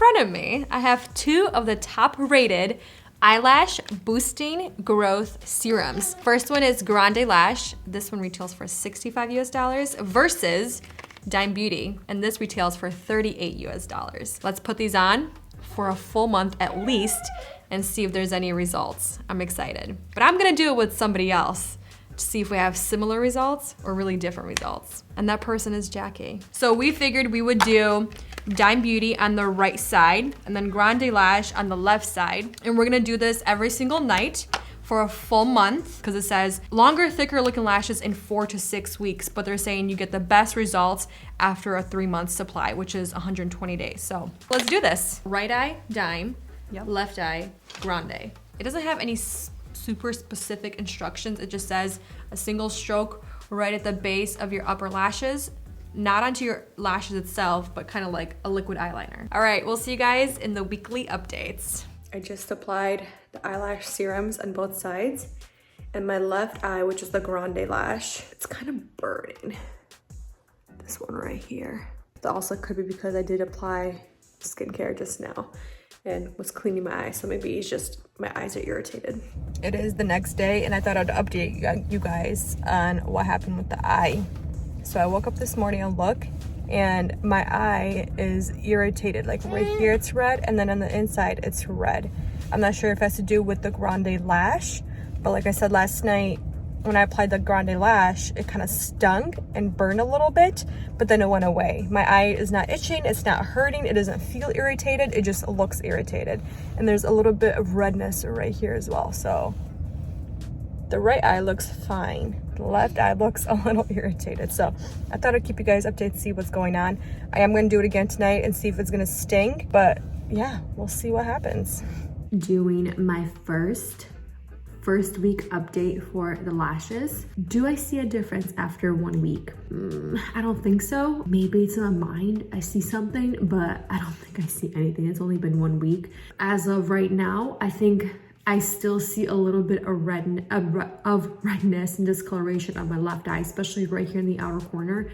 front of me, I have 2 of the top rated eyelash boosting growth serums. First one is Grande Lash. This one retails for $65 US versus Dime Beauty, and this retails for $38 US. Let's put these on for a full month at least and see if there's any results. I'm excited. But I'm gonna do it with somebody else to see if we have similar results or really different results. And that person is Jackie. So we figured we would do Dime Beauty on the right side and then Grande Lash on the left side. And we're gonna do this every single night for a full month, because it says longer, thicker looking lashes in 4 to 6 weeks, but they're saying you get the best results after a 3-month supply, which is 120 days. So let's do this. Right eye, Dime. Yep. Left eye, Grande. It doesn't have any super specific instructions. It just says a single stroke right at the base of your upper lashes, not onto your lashes itself, but kind of like a liquid eyeliner. All right, we'll see you guys in the weekly updates. I just applied the eyelash serums on both sides, and my left eye, which is the Grande Lash, it's kind of burning. This one right here. It also could be because I did apply skincare just now and was cleaning my eyes, so maybe it's just my eyes are irritated. It is the next day, and I thought I'd update you guys on what happened with the eye. So I woke up this morning and look, and my eye is irritated. Like right here it's red, and then on the inside it's red. I'm not sure if it has to do with the Grande Lash, but like I said last night, when I applied the Grande Lash, it kind of stung and burned a little bit, but then it went away. My eye is not itching, it's not hurting, it doesn't feel irritated, it just looks irritated. And there's a little bit of redness right here as well. So the right eye looks fine. The left eye looks a little irritated. So I thought I'd keep you guys updated, see what's going on. I am gonna do it again tonight and see if it's gonna sting, but yeah, we'll see what happens. Doing my first week update for the lashes. Do I see a difference after 1 week? I don't think so. Maybe it's in my mind, I see something, but I don't think I see anything. It's only been 1 week. As of right now, I think I still see a little bit of redness and discoloration on my left eye, especially right here in the outer corner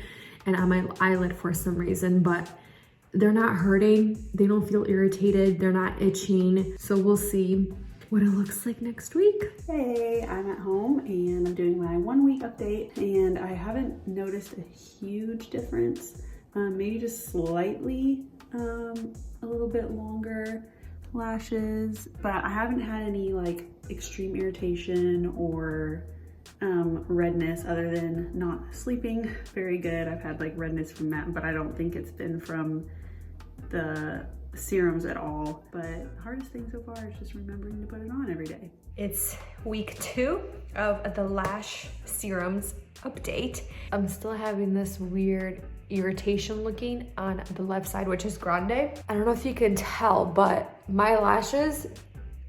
and on my eyelid for some reason, but they're not hurting. They don't feel irritated. They're not itching. So we'll see what it looks like next week. Hey, I'm at home and I'm doing my 1 week update, and I haven't noticed a huge difference. Maybe just slightly a little bit longer lashes, but I haven't had any like extreme irritation or redness other than not sleeping very good. I've had like redness from that, but I don't think it's been from the serums at all. But the hardest thing so far is just remembering to put it on every day. It's week 2 of the lash serums update. I'm still having this weird irritation looking on the left side, which is Grande. I don't know if you can tell, but my lashes,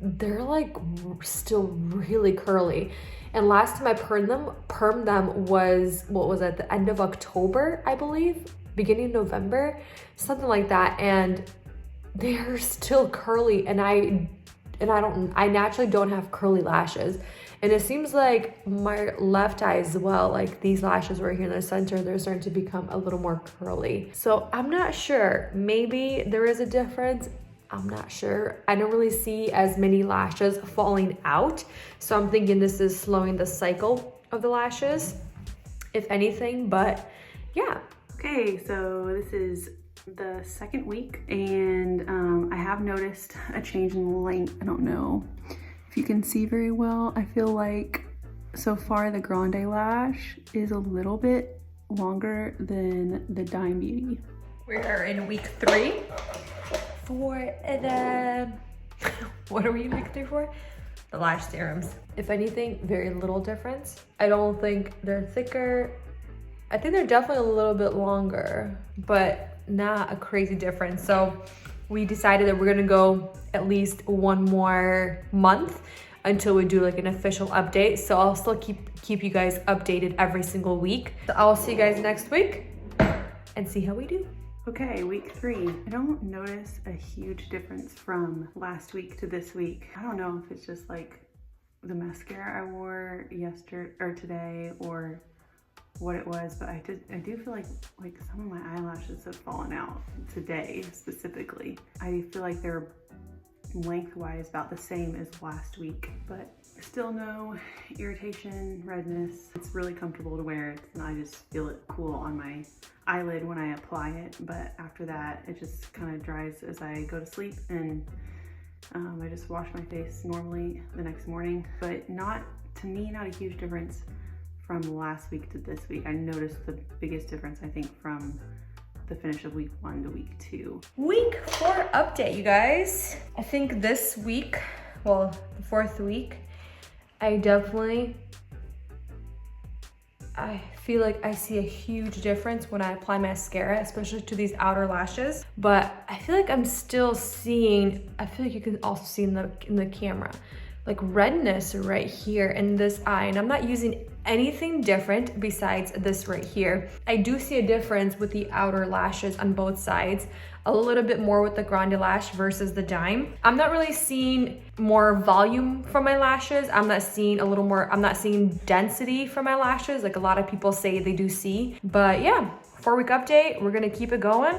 they're like still really curly. And last time I permed them was, what was it, the end of October, I believe, beginning of November, something like that. And they're still curly, and I naturally don't have curly lashes. And it seems like my left eye as well, like these lashes right here in the center, they're starting to become a little more curly. So I'm not sure, maybe there is a difference. I'm not sure. I don't really see as many lashes falling out. So I'm thinking this is slowing the cycle of the lashes, if anything, but yeah. Okay, so this is the 2nd week, and I have noticed a change in the length. I don't know if you can see very well. I feel like so far the Grande Lash is a little bit longer than the Dime Beauty. We are in week 3 for the, what are we in week 3 for? The lash serums. If anything, very little difference. I don't think they're thicker. I think they're definitely a little bit longer, but not a crazy difference. So we decided that we're gonna go at least 1 more month until we do like an official update. So I'll still keep you guys updated every single week. So I'll see you guys next week and see how we do. Okay, week 3. I don't notice a huge difference from last week to this week. I don't know if it's just like the mascara I wore yesterday or today, or what it was, but I do feel like some of my eyelashes have fallen out today specifically. I feel like they're lengthwise about the same as last week, but still no irritation, redness. It's really comfortable to wear. I just feel it cool on my eyelid when I apply it, but after that it just kind of dries as I go to sleep, and I just wash my face normally the next morning. But to me, not a huge difference from last week to this week. I noticed the biggest difference, I think, from the finish of week 1 to week 2. Week 4 update, you guys. I think this week, well, the 4th week, I feel like I see a huge difference when I apply mascara, especially to these outer lashes. But I feel like I'm still seeing, I feel like you can also see in the camera, like redness right here in this eye. And I'm not using anything different besides this right here. I do see a difference with the outer lashes on both sides, a little bit more with the Grande Lash versus the Dime. I'm not really seeing more volume from my lashes. I'm not seeing density from my lashes like a lot of people say they do see. But yeah, 4-week update, we're gonna keep it going.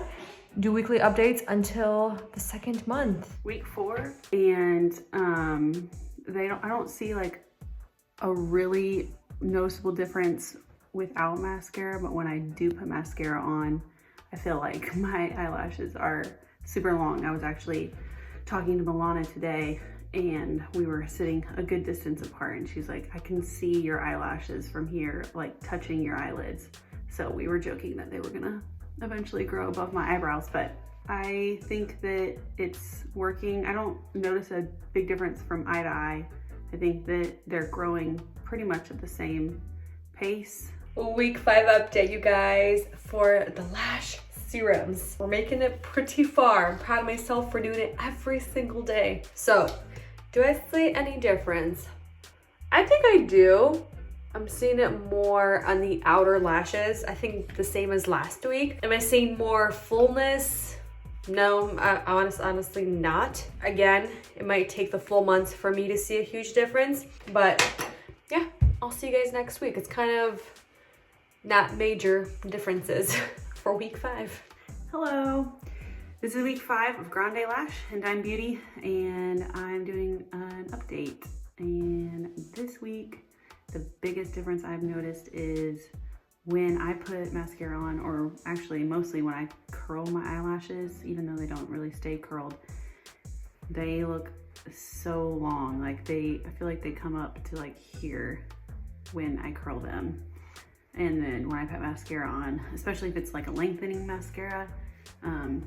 Do weekly updates until the 2nd month. Week 4, and I don't see like a really noticeable difference without mascara, but when I do put mascara on, I feel like my eyelashes are super long. I was actually talking to Milana today, and we were sitting a good distance apart, and she's like, I can see your eyelashes from here, like touching your eyelids. So we were joking that they were gonna eventually grow above my eyebrows, but I think that it's working. I don't notice a big difference from eye to eye. I think that they're growing pretty much at the same pace. Week 5 update, you guys, for the lash serums. We're making it pretty far. I'm proud of myself for doing it every single day. So, do I see any difference? I think I do. I'm seeing it more on the outer lashes. I think the same as last week. Am I seeing more fullness? No, honestly not. Again, it might take the full month for me to see a huge difference, but yeah, I'll see you guys next week. It's kind of not major differences for week 5. Hello, this is week 5 of Grande Lash and Dime Beauty, and I'm doing an update. And this week, the biggest difference I've noticed is when I put mascara on, or actually mostly when I curl my eyelashes, even though they don't really stay curled, they look so long. Like I feel like they come up to like here when I curl them. And then when I put mascara on, especially if it's like a lengthening mascara,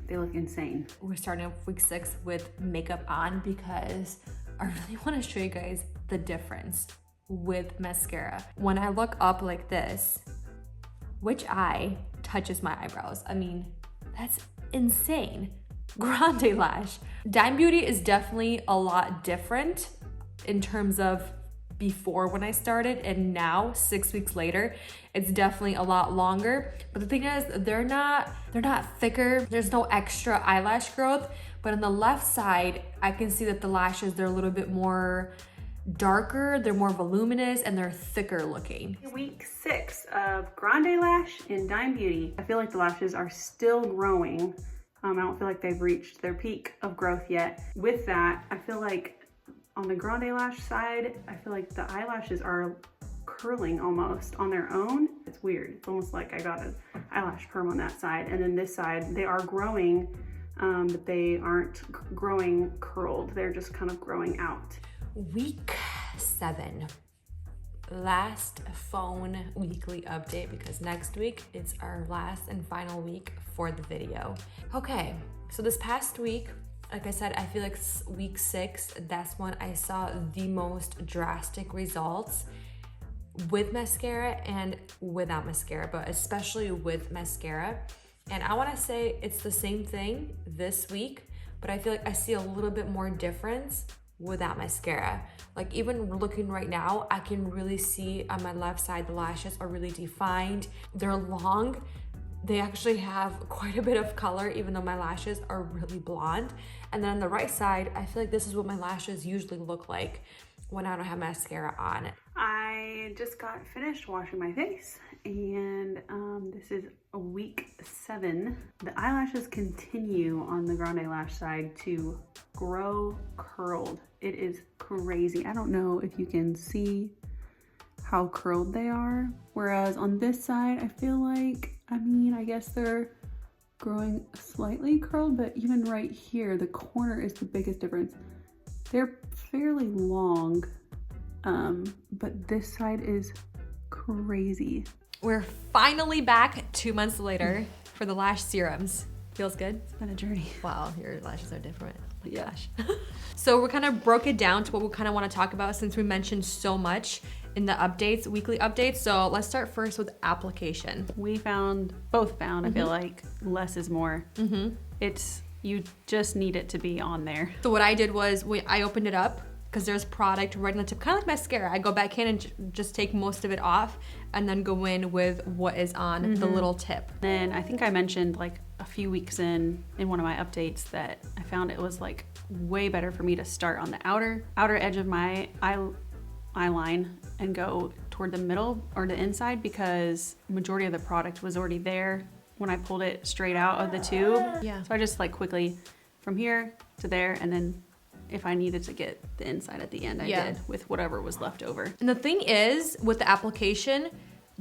they look insane. We're starting off week 6 with makeup on because I really want to show you guys the difference with mascara. When I look up like this, which eye touches my eyebrows? I mean, that's insane. Grande Lash. Dime Beauty is definitely a lot different in terms of before when I started, and now 6 weeks later, it's definitely a lot longer. But the thing is, they're not thicker. There's no extra eyelash growth. But on the left side, I can see that the lashes, they're a little bit more darker, they're more voluminous, and they're thicker looking. Week 6 of Grande Lash and Dime Beauty. I feel like the lashes are still growing. I don't feel like they've reached their peak of growth yet. With that, I feel like on the Grande Lash side, I feel like the eyelashes are curling almost on their own. It's weird. It's almost like I got an eyelash perm on that side. And then this side, they are growing, but they aren't growing curled. They're just kind of growing out. Week 7, last phone weekly update, because next week it's our last and final week for the video. Okay, so this past week, like I said, I feel like week 6, that's when I saw the most drastic results with mascara and without mascara, but especially with mascara. And I wanna say it's the same thing this week, but I feel like I see a little bit more difference without mascara. Like even looking right now, I can really see on my left side, the lashes are really defined. They're long. They actually have quite a bit of color, even though my lashes are really blonde. And then on the right side, I feel like this is what my lashes usually look like when I don't have mascara on. I I just got finished washing my face, and this is week 7. The eyelashes continue on the Grande Lash side to grow curled. It is crazy. I don't know if you can see how curled they are. Whereas on this side, I feel like, I guess they're growing slightly curled, but even right here, the corner is the biggest difference. They're fairly long, but this side is crazy. We're finally back 2 months later for the lash serums. Feels good? It's been a journey. Wow, your lashes are different. Oh my gosh. So we kind of broke it down to what we kind of want to talk about since we mentioned so much in the updates, weekly updates. So let's start first with application. We both found, I feel like less is more. You just need it to be on there. So what I did was I opened it up because there's product right on the tip, kind of like mascara. I go back in and just take most of it off and then go in with what is on the little tip. Then I think I mentioned like a few weeks in one of my updates that I found it was like way better for me to start on the outer edge of my eye line and go toward the middle or the inside, because majority of the product was already there when I pulled it straight out of the tube. Yeah. So I just like quickly from here to there, and then if I needed to get the inside at the end, I did with whatever was left over. And the thing is, with the application,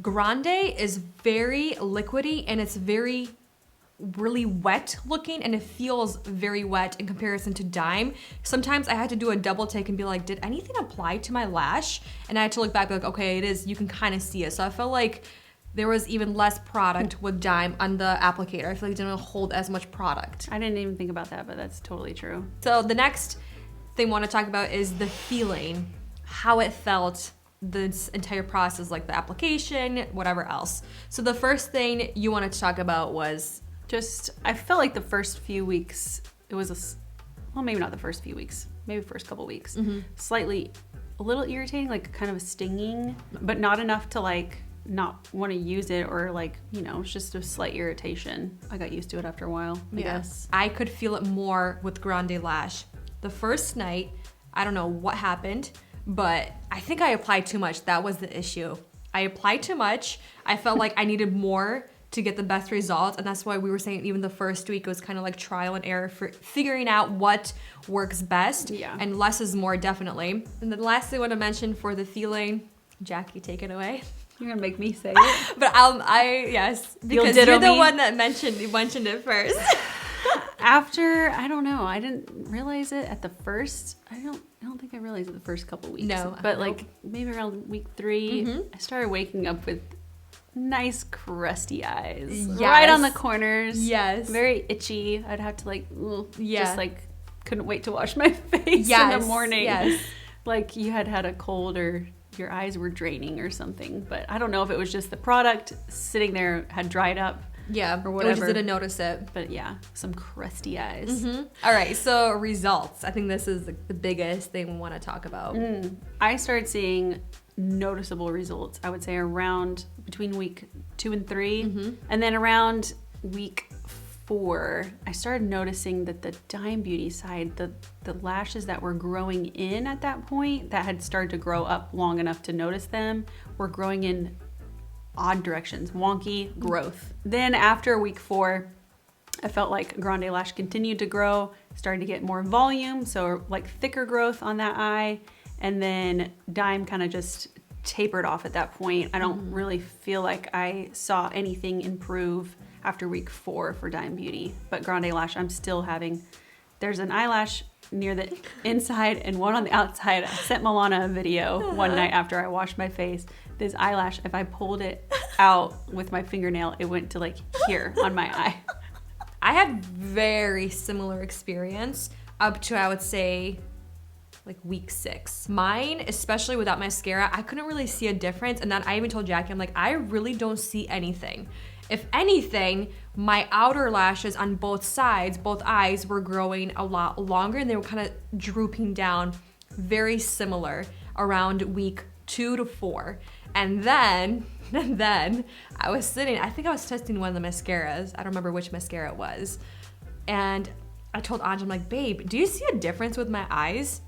Grande is very liquidy and it's really wet looking, and it feels very wet in comparison to Dime. Sometimes I had to do a double take and be like, did anything apply to my lash? And I had to look back like, okay, it is, you can kind of see it. So I felt like there was even less product with Dime on the applicator. I feel like it didn't hold as much product. I didn't even think about that, but that's totally true. So the next thing I want to talk about is the feeling, how it felt this entire process, like the application, whatever else. So the first thing you wanted to talk about was I felt like the first few weeks, it was well, maybe not the first few weeks, maybe first couple weeks, slightly a little irritating, like kind of stinging, but not enough to like not want to use it, or like, it's just a slight irritation. I got used to it after a while, I guess. I could feel it more with Grande Lash. The first night, I don't know what happened, but I think I applied too much. That was the issue. I applied too much. I felt like I needed more to get the best results, and that's why we were saying even the first week was kind of like trial and error for figuring out what works best. And less is more, definitely. And then lastly, I want to mention for the feeling, Jackie, take it away. You're gonna make me say it. But yes, because you're the one that mentioned it first. After, I don't know, I didn't realize it at the first. I don't think I realized it the first couple weeks. No, but like maybe around week 3, I started waking up with nice crusty eyes, right on the corners. Yes, very itchy. I'd have to like, just like couldn't wait to wash my face in the morning. Yes, like you had a cold or your eyes were draining or something. But I don't know if it was just the product sitting there had dried up. Yeah, or whatever. We just didn't notice it. But yeah, some crusty eyes. All right, so results. I think this is the biggest thing we want to talk about. I started seeing noticeable results, I would say around between week 2 and 3. And then around week 4, I started noticing that the Dime Beauty side, the lashes that were growing in at that point, that had started to grow up long enough to notice them, were growing in odd directions, wonky growth. Then after week 4, I felt like Grande Lash continued to grow, started to get more volume, so like thicker growth on that eye, and then Dime kind of just tapered off at that point. I don't really feel like I saw anything improve after week 4 for Dime Beauty, but Grande Lash, I'm still having, there's an eyelash near the inside and one on the outside. I sent Milana a video one night after I washed my face. This eyelash, if I pulled it out with my fingernail, it went to like here on my eye. I had very similar experience up to, I would say, like week 6. Mine, especially without mascara, I couldn't really see a difference. And then I even told Jackie, I'm like, I really don't see anything. If anything, my outer lashes on both sides, both eyes, were growing a lot longer, and they were kind of drooping down, very similar around week 2 to 4. And then I was sitting, I think I was testing one of the mascaras. I don't remember which mascara it was. And I told Anj, I'm like, babe, do you see a difference with my eyes?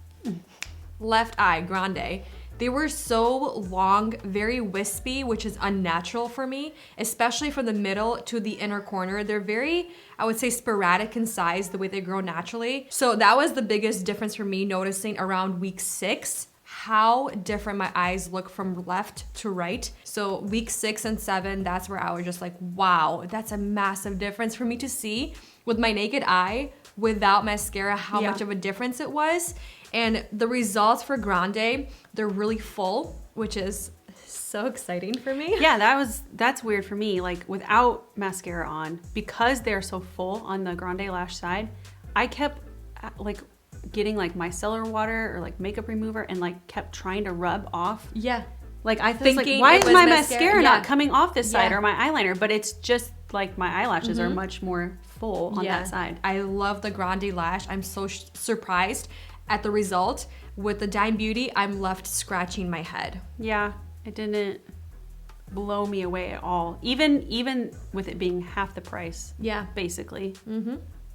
Left eye, Grande. They were so long, very wispy, which is unnatural for me, especially from the middle to the inner corner. They're very, I would say, sporadic in size, the way they grow naturally. So that was the biggest difference for me, noticing around week 6 how different my eyes look from left to right. So week 6 and 7, that's where I was just like, wow, that's a massive difference for me to see with my naked eye without mascara, how much of a difference it was. And the results for Grande, they're really full, which is so exciting for me. Yeah, that's weird for me. Like without mascara on, because they're so full on the Grande Lash side, I kept like getting like micellar water or like makeup remover and like kept trying to rub off. Yeah. Like I Thinking think, like, why it is was my mascara? mascara not coming off this side or my eyeliner? But it's just like my eyelashes are much more full on that side. I love the Grande Lash. I'm so surprised at the result. With the Dime Beauty, I'm left scratching my head. Yeah, it didn't blow me away at all. Even with it being half the price. Yeah. Basically.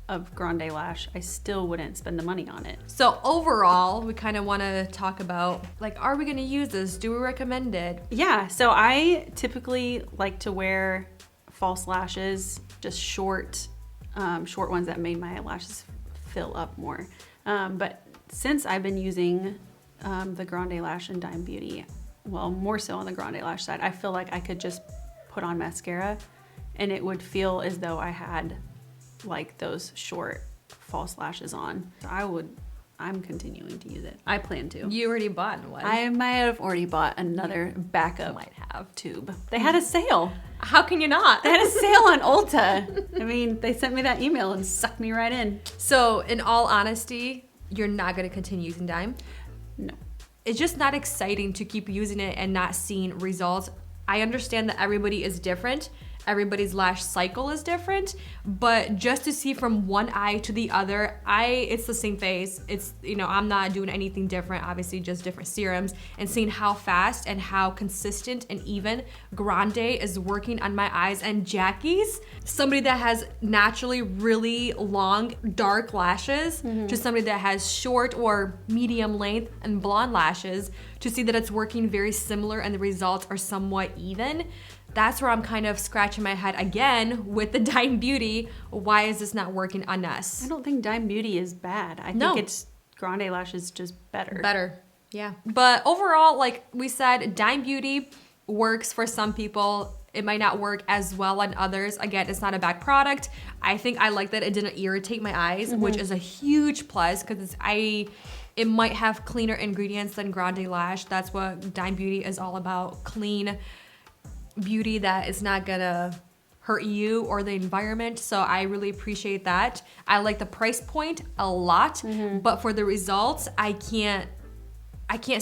Of Grande Lash, I still wouldn't spend the money on it. So overall, we kind of want to talk about, like, are we going to use this? Do we recommend it? Yeah, so I typically like to wear false lashes, just short ones that made my eyelashes fill up more. But since I've been using the Grande Lash and Dime Beauty, well, more so on the Grande Lash side, I feel like I could just put on mascara and it would feel as though I had like those short false lashes on. So I'm continuing to use it. I plan to. You already bought one. I might have already bought another backup tube. They had a sale. How can you not? They had a sale on Ulta. I mean, they sent me that email and sucked me right in. So in all honesty, you're not going to continue using Dime? No. It's just not exciting to keep using it and not seeing results. I understand that everybody is different. Everybody's lash cycle is different, but just to see from one eye to the other, it's the same face. It's, you know, I'm not doing anything different, obviously just different serums, and seeing how fast and how consistent and even Grande is working on my eyes. And Jackie's, somebody that has naturally really long, dark lashes, to somebody that has short or medium length and blonde lashes, to see that it's working very similar and the results are somewhat even. That's where I'm kind of scratching my head again with the Dime Beauty. Why is this not working on us? I don't think Dime Beauty is bad. I think it's Grande Lash is just better. Better, yeah. But overall, like we said, Dime Beauty works for some people. It might not work as well on others. Again, it's not a bad product. I think I like that it didn't irritate my eyes, which is a huge plus because it might have cleaner ingredients than Grande Lash. That's what Dime Beauty is all about, clean beauty that is not gonna hurt you or the environment. So I really appreciate that. I like the price point a lot, but for the results, I can't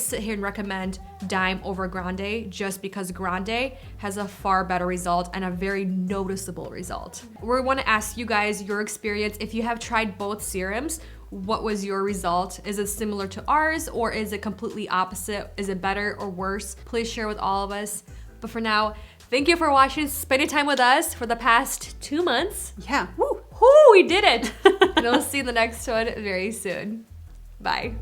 sit here and recommend Dime over Grande just because Grande has a far better result and a very noticeable result. We want to ask you guys your experience. If you have tried both serums, what was your result? Is it similar to ours or is it completely opposite? Is it better or worse? Please share with all of us. But for now, thank you for watching, spending time with us for the past 2 months. Yeah. Woo, we did it. And we'll see you in the next one very soon. Bye.